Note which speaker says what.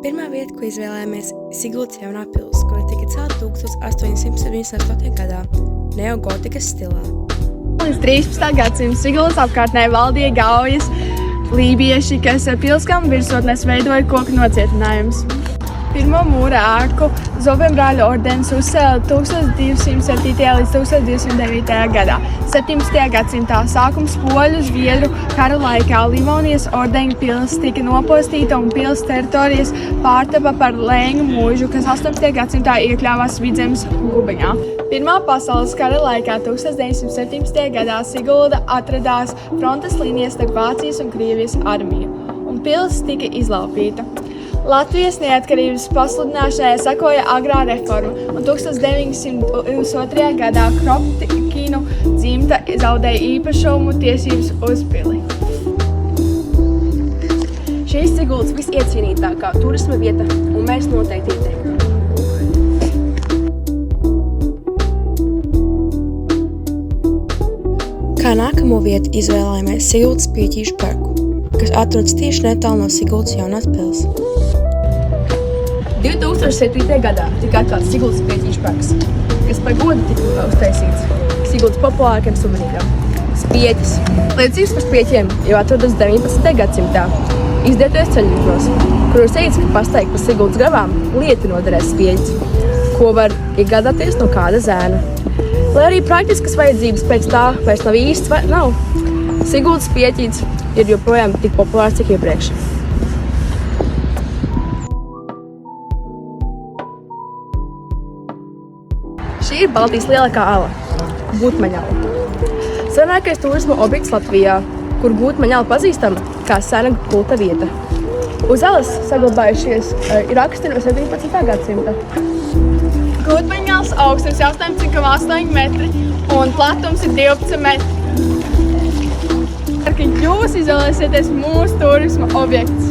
Speaker 1: Pirmā vieta, ko izvēlējāmies, Siguldas jaunā pils, kura tika celta 1878. gadā neogotikas stilā.
Speaker 2: Līdz 13. gadsimta Siguldas apkārtnē valdīja gaujas lībieši, kas ar pilskām virsotnēs veidoja koku nocietinājumus. Pirmo mūra ēku Zobembrāļu ordenis uzcēla 1207. līdz 1209. gadā. 17. gadsimtā sākums poļu zviedru karu laikā Livonijas ordeņa pils tika nopostīta un pils teritorijas pārtapa par lēņu mūžu, kas 18. gadsimtā iekļāvās Vidzemes gubeņā. Pirmā pasaules kara laikā 1917. gadā Sigulda atradās frontes līnijas starp Vācijas un Krievijas armiju, un pils tika izlaupīta. Latvijas neatkarības pasludināšanai sekoja agrā reforma, un 1902. gadā Kroptkinu dzimta zaudēja īpašumu tiesības uz pili.
Speaker 3: Šī ir Siguldas visiecienītākā turisma vieta, un mēs noteikti ieteiktu.
Speaker 1: Kā nākamo vietu izvēlējāmies Siguldas Pieķīšu parku, kas atrodas tieši netālu no Siguldas jaunās pils.
Speaker 3: 2007. gadā tika atklāts Siguldas Pieķīšu parks, kas par godu tika uztaisīts Siguldas populārākajam suvenīram – spieķis. Liecības par spieķiem jau atrodas 19. gadsimtā izdētajos ceļojumos, kuros teikts, ka pasteigt par Siguldas gravām lieti noderēs spieķis, ko var iegādāties no kāda zēna. Lai arī praktiskas vajadzības pēc tā vairs nav īsti nav, Siguldas pieķīts ir joprojām tik populārs, cik iepriekš. Šī ir Baltijas lielākā ala – Gūtmaņala. Senākais turisma objekts Latvijā, kur Gūtmaņala pazīstama kā sena kulta vieta. Uz alas saglabājušies raksti no 17. gadsimta.
Speaker 2: Gūtmaņalas augstums ir 8,8 metri un platums ir 12 metri. Ka jūs izvēlēsieties mūsu turisma objekts.